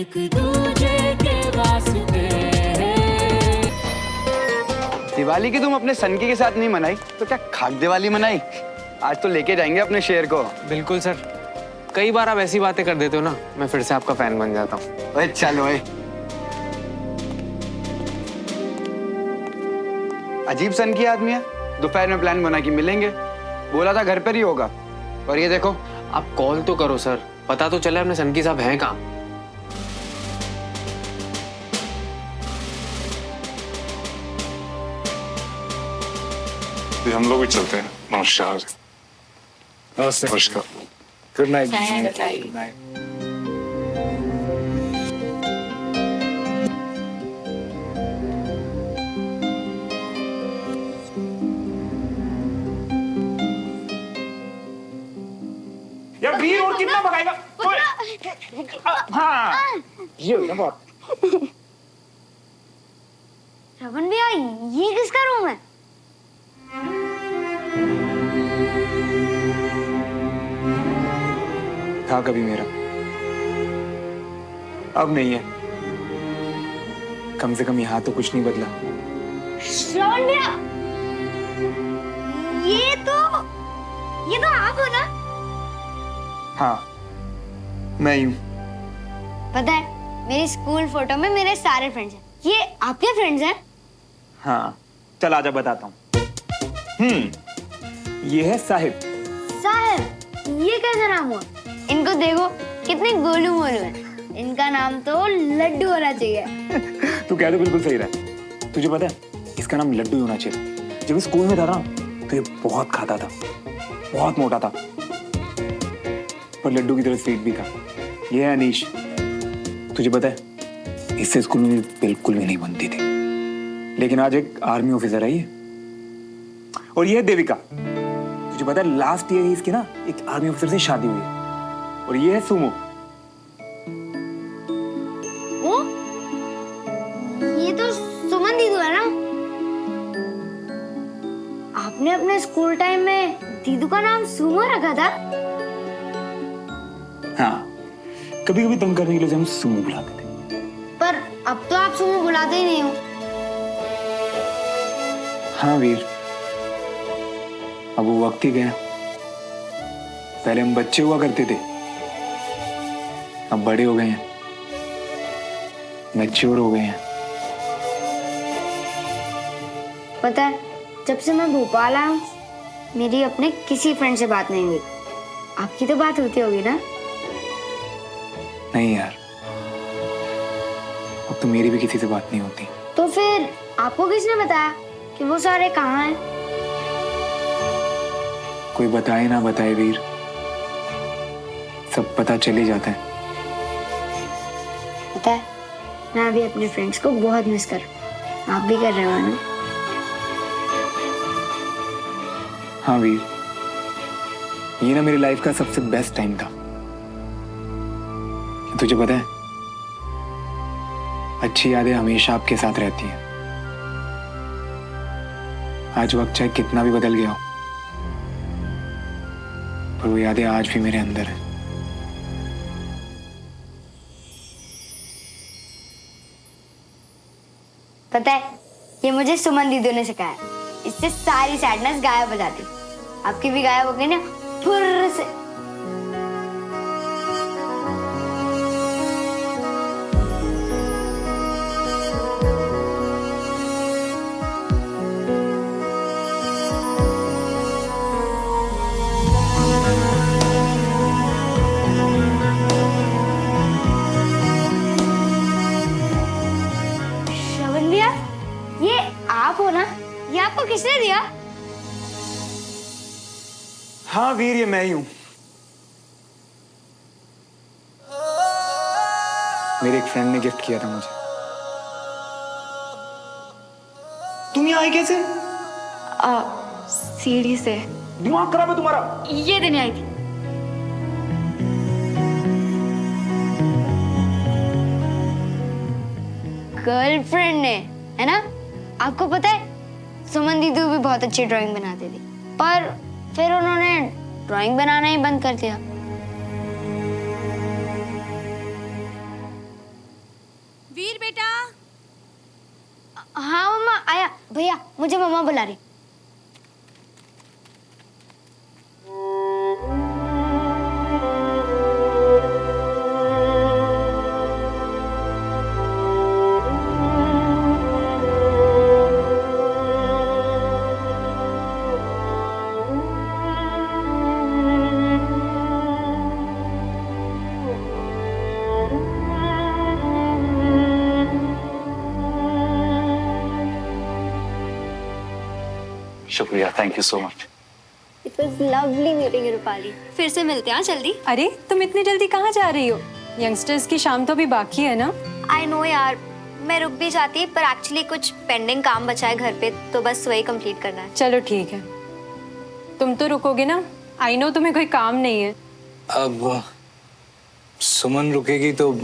एक दूजे के वास्ते। दिवाली की तुम अपने सनकी के साथ नहीं मनाई तो क्या खाक दिवाली मनाई? आज तो लेके जाएंगे अपने शेर को। बिल्कुल सर, कई बार आप ऐसी बातें कर देते हो ना, मैं फिर से आपका फैन बन जाता हूँ। ओए चलो ओए। अजीब सनकी आदमी है, दोपहर में प्लान बना के मिलेंगे, बोला था घर पर ही होगा, और ये देखो। आप कॉल तो करो सर, पता तो चले अपने सनकी साहब हैं कहाँ। हम लोग भी चलते हैं। नमस्कार। नमस्कार। Good night. Good night. यार वीर और कितना भगाएगा? हाँ ये हुई ना बात। श्रवण भैया, ये किसका रूम है? था कभी मेरा, अब नहीं है। कम से कम यहाँ तो कुछ नहीं बदला। श्रवण भैया, ये तो आप हो ना? हाँ मैं ही हूँ। पता है, मेरी स्कूल फोटो में मेरे सारे फ्रेंड्स हैं। ये आपके फ्रेंड्स हैं? हाँ चल आजा बताता हूँ। ये है साहिब। साहिब, ये कैसा नाम हुआ? इनको देखो कितने गोलू मोलू हैं। इनका नाम तो लड्डू होना चाहिए। तू कह तो बिल्कुल सही रहा है। तुझे पता है इसका नाम लड्डू ही होना चाहिए। जब स्कूल में था ना तो ये बहुत खाता था, बहुत मोटा था, पर लड्डू की तरह स्वीट भी था। ये है अनीश। तुझे पता है इससे स्कूल में बिल्कुल भी नहीं बनती थी, लेकिन आज एक आर्मी ऑफिसर है ये। और ये है देविका। तुझे पता है लास्ट ईयर ही इसकी ना एक आर्मी ऑफिसर से शादी हुई है। और ये है सुमो। वो ये तो सुमन दीदू है ना? आपने अपने स्कूल टाइम में दीदू का नाम सुमो रखा था? हाँ, कभी कभी तंग करने के लिए हम सुमो बुलाते थे। पर अब तो आप सुमो बुलाते ही नहीं हो। हाँ वीर, अब वो वक्त ही गया। पहले हम बच्चे हुआ करते थे, अब बड़े हो गए हैं, मैच्योर हो गए हैं। पता है, जब से मैं भोपाल आया हूँ मेरी अपने किसी फ्रेंड से बात नहीं हुई। आपकी तो बात होती होगी ना? नहीं यार, अब तो मेरी भी किसी से बात नहीं होती। तो फिर आपको किसने बताया कि वो सारे कहाँ हैं? कोई बताए ना बताए वीर, सब पता चल ही जाता है। पता है, मैं अभी अपने फ्रेंड्स को बहुत मिस कर रहा हूँ। आप भी कर रहे हो ना? हाँ वीर, ये ना मेरी लाइफ का सबसे बेस्ट टाइम था। तुझे पता है अच्छी यादें हमेशा आपके साथ रहती हैं। आज वक्त चाहे कितना भी बदल गया हो, पर वो यादें आज भी मेरे अंदर हैं। पता है, ये मुझे सुमन दीदी ने सिखाया। इससे सारी सैडनेस गायब हो जाती। आपकी भी गायब हो गई ना फुर्र से। श्रवण भैया, ये आप हो ना? ये आपको किसने दिया? हाँ वीर, ये मैं ही हूं। मेरे एक फ्रेंड ने गिफ्ट किया था मुझे। तुम यहाँ आई कैसे? सीढ़ी से। दिमाग खराब है तुम्हारा? ये देने आई थी। गर्लफ्रेंड ने, है ना? आपको पता है सुमन दीदी भी बहुत अच्छी ड्राइंग बनाती थी, पर फिर उन्होंने ड्राइंग बनाना ही बंद कर दिया। बेटा। हाँ मम्मा आया। भैया मुझे मम्मा बुला रही। शुक्रिया, thank you so much. It was lovely meeting you, Rupali. फिर से मिलते हैं जल्दी। अरे तुम इतनी जल्दी कहाँ जा रही हो? यंगस्टर्स की शाम तो अभी बाकी है ना? आई नो यार, मैं रुक भी जाती पर एक्चुअली कुछ पेंडिंग काम बचा है घर पे, तो बस वही कंप्लीट करना है। चलो ठीक है, तुम तो रुकोगे ना? आई नो तुम्हें कोई काम नहीं है। अब सुमन रुकेगी तो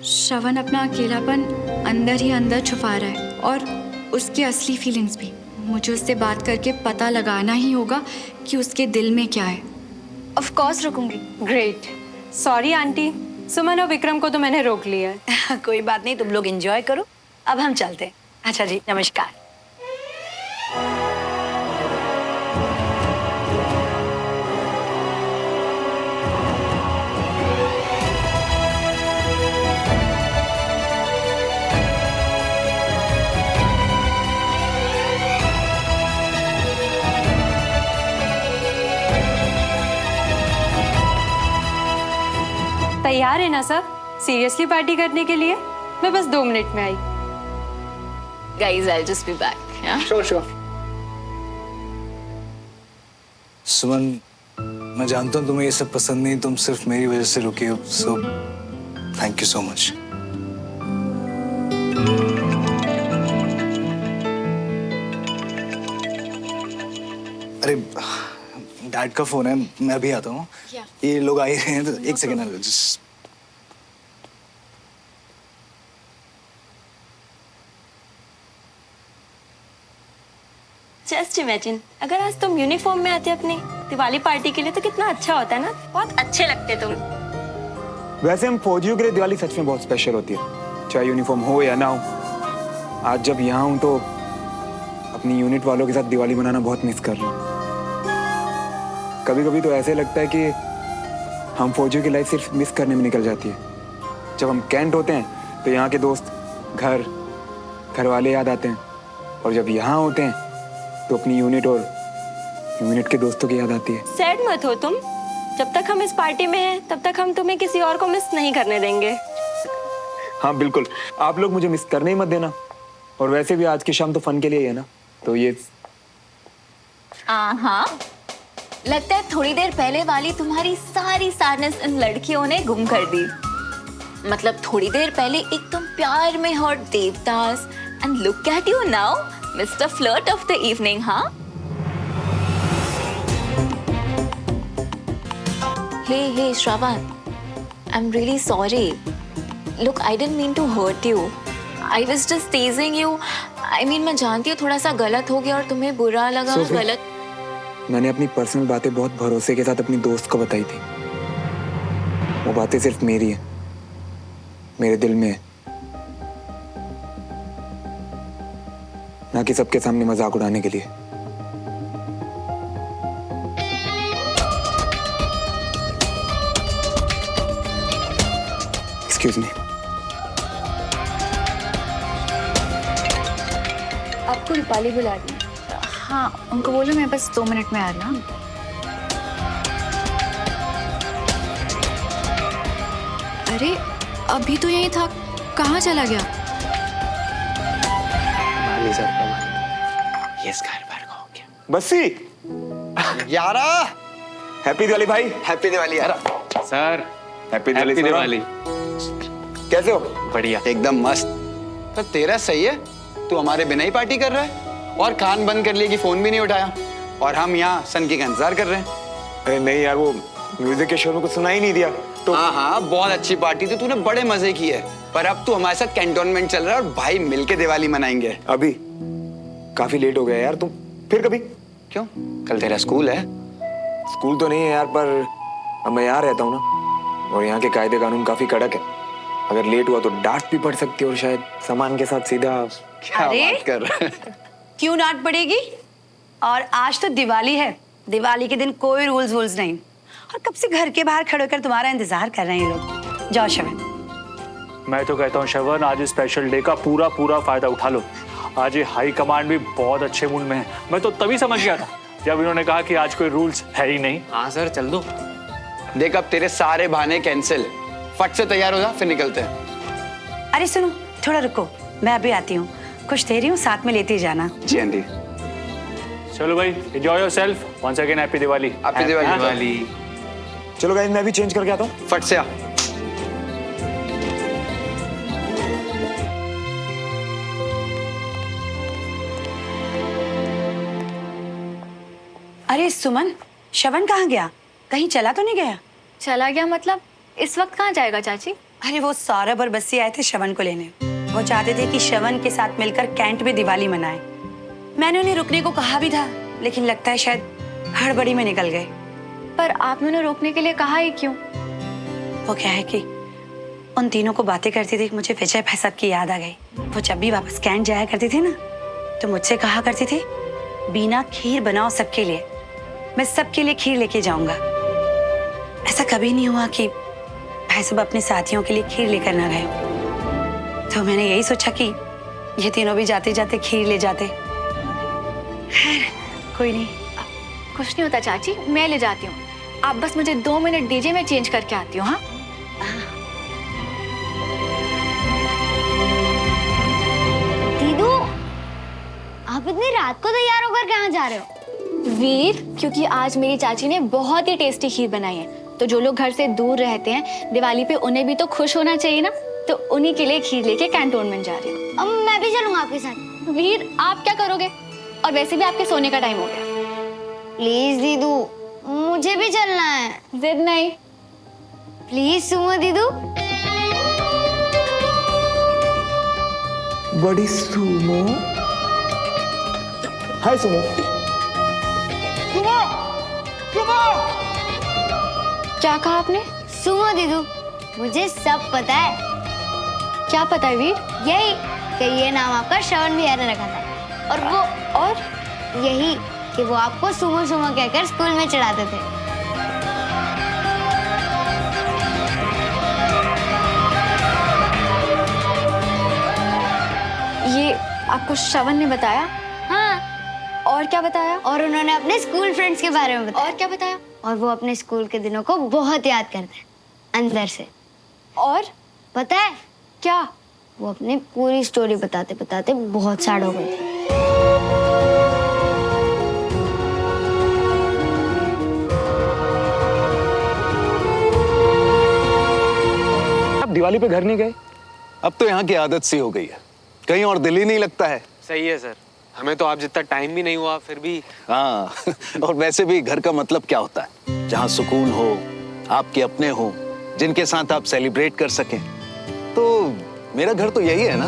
श्रवण अपना अकेलापन अंदर ही अंदर छुपा रहा है और उसकी असली फीलिंग्स भी। मुझे उससे बात करके पता लगाना ही होगा कि उसके दिल में क्या है। ऑफ कोर्स रुकूंगी। ग्रेट। सॉरी आंटी, सुमन और विक्रम को तो मैंने रोक लिया है। कोई बात नहीं, तुम लोग एंजॉय करो। अब हम चलते हैं। अच्छा जी, नमस्कार। तैयार है ना सब सीरियसली पार्टी करने के लिए? मैं बस 2 मिनट में आई। Guys, I'll just be back. Yeah? Sure. Suman, मैं जानता हूँ तुम्हें ये सब पसंद नहीं, तुम सिर्फ मेरी वजह से रुके हो, so thank you so much. अरे डैड का फोन है, मैं अभी आता हूँ। ये लोग आ ही रहे हैं, तो एक सेकेंड। जस्ट इमेजिन अगर आज तुम यूनिफॉर्म में आते अपनी दिवाली पार्टी के लिए तो कितना अच्छा होता है ना? बहुत अच्छे लगते तुम। वैसे हम फौजियों के लिए दिवाली सच में बहुत स्पेशल होती है, चाहे यूनिफॉर्म हो या ना हो। आज जब यहाँ हूँ तो अपनी यूनिट वालों के साथ दिवाली मनाना बहुत मिस कर रहा हूँ। कभी कभी तो ऐसे लगता है कि हम फौजियों की लाइफ सिर्फ मिस करने में निकल जाती है। जब हम कैंट होते हैं तो यहाँ के दोस्त, घर वाले याद आते हैं, और जब यहाँ होते हैं तो अपनी यूनिट और यूनिट के दोस्तों की याद आती है। सैड मत हो तुम, जब तक हम इस पार्टी में हैं तब तक हम तुम्हें किसी और को मिस नहीं करने देंगे। हाँ बिल्कुल, आप लोग मुझे मिस करने ही मत देना। और वैसे भी आज की शाम तो फन के लिए ही है ना, तो ये हाँ, लगता है थोड़ी देर पहले वाली तुम्हारी सारी सैडनेस इन लड़कियों ने गुम कर दी। मतलब थोड़ी देर पहले एकदम प्यार में hot Devdas, and look at you now, mister flirt of the evening. हाँ, hey Shravan, I am really sorry. Look, I didn't mean to hurt you, I was just teasing you. I mean मैं जानती हूँ थोड़ा सा गलत हो गया और तुम्हें बुरा लगा। गलत, मैंने अपनी पर्सनल बातें बहुत भरोसे के साथ अपनी दोस्त को बताई थी। वो बातें सिर्फ मेरी है, मेरे दिल में है, ना कि सबके सामने मजाक उड़ाने के लिए। Excuse me. आपको रूपाली बुला रही है। हाँ, उनको बोलो मैं बस 2 मिनट में आ रहा हूँ। अरे अभी तो यही था, कहाँ चला गया? बस्सी, यारा, हैप्पी दिवाली भाई। हैप्पी दिवाली यारा। Sir happy Diwali. Happy Diwali. कैसे हो? बढ़िया। एकदम मस्त। तो तेरा सही है, तू हमारे बिना ही पार्टी कर रहा है और कान बंद कर लिए कि फोन भी नहीं उठाया, और हम यहाँ सनकी का इंतजार कर रहे हैं। अरे नहीं यार, वो म्यूजिक के शोर में कुछ सुना ही नहीं दिया तो। हाँ, बहुत अच्छी पार्टी थी, तूने बड़े मजे किए। पर अब तू हमारे साथ कैंटोनमेंट चल रहा है और भाई मिलके दिवाली मनाएंगे। अभी काफी लेट हो गया यार, तुम फिर कभी? क्यों, कल तेरा स्कूल है? स्कूल तो नहीं है यार, पर अब मैं यहाँ रहता हूँ ना, और यहाँ के कायदे कानून काफी कड़क है। अगर लेट हुआ तो डांट भी पड़ सकती है और शायद सामान के साथ सीधा। क्या अरे? बात कर रहे हैं? क्यों डांट पड़ेगी? और आज तो दिवाली है, दिवाली के दिन कोई रूल्स नहीं। और कब से घर के बाहर खड़े होकर तुम्हारा इंतजार कर रहे हैं ये लोग। जाओ शवन। मैं तो कहता हूँ श्रवण, आज स्पेशल डे का पूरा फायदा उठा लो। आज ये हाई कमांड भी बहुत अच्छे मूड में है। मैं तो तभी समझ गया था जब इन्होंने कहा कि आज कोई रूल्स है ही नहीं। हाँ सर, चल दो। देख अब तेरे सारे बहाने कैंसिल। फट से तैयार हो जा, फिर निकलते हैं। अरे सुनो, थोड़ा रुको, मैं अभी आती हूँ। कुछ दे रही हूँ, साथ में लेते जाना। जी आंटी। चलो भाई, enjoy yourself. Once again happy Diwali. Happy Diwali. Diwali. चलो गाइस, मैं भी चेंज करके आता हूँ। फट से आ। अरे सुमन, शवन कहाँ गया? कहीं चला तो नहीं गया? चला गया मतलब? इस वक्त कहाँ जाएगा चाची? अरे वो सौरभ और बस्सी आए थे शवन को लेने। वो चाहते थे कि शवन के साथ मिलकर कैंट में दिवाली मनाए। मैंने उन्हें रुकने को कहा भी था, लेकिन लगता है शायद हड़बड़ी में निकल गए। पर आपने उन्हें रोकने के लिए कहा ही क्यों? वो क्या है कि उन तीनों को बातें करती थी, मुझे विजय भाई साहब की याद आ गई। वो जब भी वापस कैंट जाया करते थे ना, तो मुझसे कहा करते थे, बीना खीर बनाओ सबके लिए, मैं सबके लिए खीर लेके जाऊंगा। ऐसा कभी नहीं हुआ कि भाई साहब अपने साथियों के लिए खीर लेकर ना गए। तो मैंने यही सोचा कि ये तीनों भी जाते जाते खीर ले जाते। खैर कोई नहीं। कुछ नहीं होता चाची, मैं ले जाती हूँ। आप बस मुझे 2 मिनट दीजिए, मैं चेंज करके आती हूँ। हाँ, दीदू, आप इतनी रात को तैयार होकर कहाँ जा रहे हो? वीर, क्योंकि आज मेरी चाची ने बहुत ही टेस्टी खीर बनाई है, तो जो लोग घर से दूर रहते हैं दिवाली पे उन्हें भी तो खुश होना चाहिए ना, तो उन्हीं के लिए खीर लेके कैंटोनमेंट जा रही हूँ। अब मैं भी चलूंगा आपके साथ। वीर, आप क्या करोगे? और वैसे भी आपके सोने का टाइम हो गया। प्लीज दीदू, मुझे भी चलना है। जिद नहीं। प्लीज सुमो दीदू। बड़ी सुमो। हाय सुमो। क्या कहा आपने? सुमो दीदू, मुझे सब पता है। क्या पता है वीर? यही कि ये नाम आपका श्रवण भैया ने रखा था, और यही कि वो आपको सुमो सुमो कहकर स्कूल में चढ़ाते थे। ये आपको श्रवण ने बताया? हाँ, और क्या बताया? और उन्होंने अपने स्कूल फ्रेंड्स के बारे में बताया। और क्या बताया? और वो अपने स्कूल के दिनों को बहुत याद करते हैं अंदर से। और पता है क्या? वो अपनी पूरी स्टोरी बताते बताते बहुत सैड हो गए थे। आप दिवाली पे घर नहीं गए? अब तो यहाँ की आदत सी हो गई है, कहीं और दिल ही नहीं लगता है। सही है सर, हमें तो आप जितना टाइम भी नहीं हुआ फिर भी। हाँ और वैसे भी घर का मतलब क्या होता है? जहाँ सुकून हो, आपके अपने हो, जिनके साथ आप सेलिब्रेट कर सकें। तो मेरा घर तो यही है ना।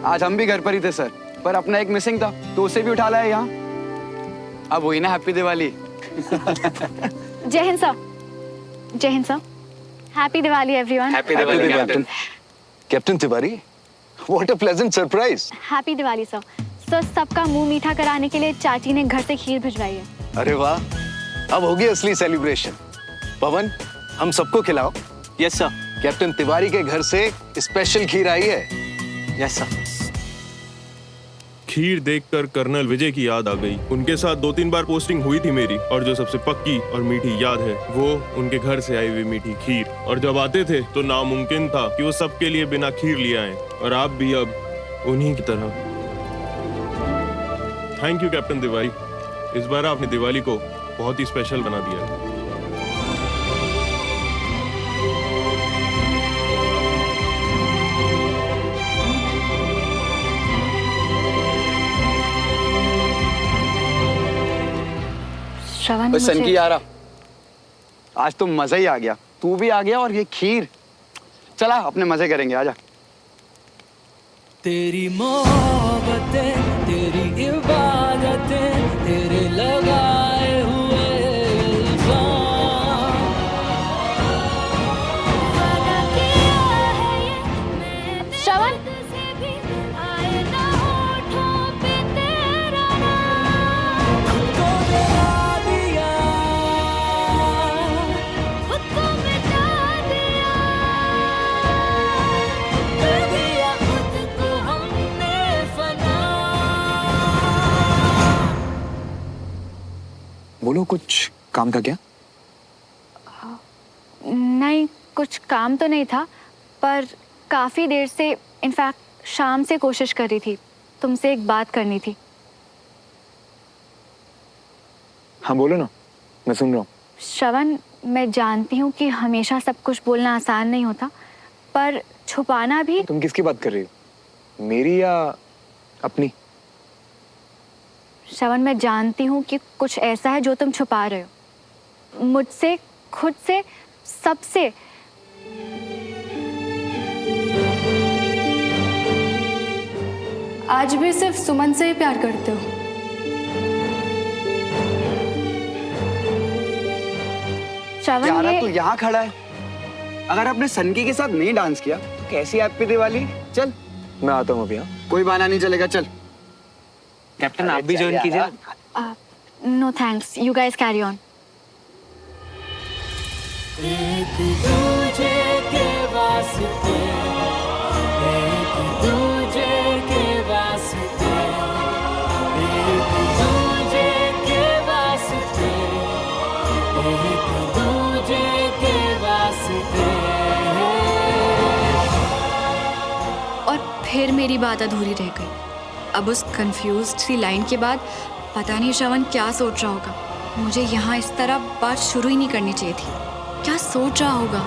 आज हम भी घर पर ही थे सर, पर अपना एक मिसिंग था तो उसे भी उठा लाया यहाँ। अब वही ना हैप्पी दिवाली। जय हिंद सर। जय Hind sir. Happy Diwali everyone. Happy Diwali captain. Captain Tiwari, what a pleasant surprise. Happy Diwali sir. Sir, सबका मुंह मीठा कराने के लिए चाची ने घर से खीर भिजवाई है। अरे वाह, अब होगी असली सेलिब्रेशन। पवन, हम सबको खिलाओ। Yes sir. कैप्टन तिवारी के घर से स्पेशल खीर आई है। Yes sir. खीर देखकर कर्नल विजय की याद आ गई। उनके साथ 2-3 बार पोस्टिंग हुई थी मेरी, और जो सबसे पक्की और मीठी याद है वो उनके घर से आई हुई मीठी खीर। और जब आते थे तो नामुमकिन था कि वो सबके लिए बिना खीर ले आए, और आप भी अब उन्हीं की तरह। थैंक यू कैप्टन तिवारी, इस बार आपने दिवाली को बहुत ही स्पेशल बना दिया। श्रवण, बस सन की मुझे यारा, आज तो मजा ही आ गया। तू भी आ गया और ये खीर। चला अपने मजे करेंगे, आजा। तेरी मोहब्बतें, तेरी इबादतें, तेरे लगाए हुए इल्जाम। वादा किया बोलो, कुछ काम था क्या? नहीं, कुछ काम तो नहीं था, पर काफ़ी देर से, इनफैक्ट शाम से कोशिश कर रही थी, तुमसे एक बात करनी थी। हाँ बोलो ना, मैं सुन रहा हूँ। श्रवण, मैं जानती हूँ कि हमेशा सब कुछ बोलना आसान नहीं होता, पर छुपाना भी। तुम किसकी बात कर रही हो, मेरी या अपनी? श्रवण, मैं जानती हूँ कि कुछ ऐसा है जो तुम छुपा रहे हो, मुझसे, खुद से, सबसे। आज भी सिर्फ सुमन से ही प्यार करते हो? श्रवण, यारा ये तू यहाँ खड़ा है, अगर आपने सनकी के साथ नहीं डांस किया तो कैसी हैप्पी दिवाली? चल मैं आता हूँ अभी। हाँ, कोई बहाना नहीं चलेगा, चल। कैप्टन आप भी ज्वाइन कीजिए। No thanks, you guys carry on. एक दूजे के वास्ते, एक दूजे के वास्ते, एक दूजे के वास्ते, एक दूजे के वास्ते। और फिर मेरी बात अधूरी रह गई। अब उस कंफ्यूज्ड सी लाइन के बाद पता नहीं श्रवण क्या सोच रहा होगा। मुझे यहाँ इस तरह बात शुरू ही नहीं करनी चाहिए थी। क्या सोच रहा होगा?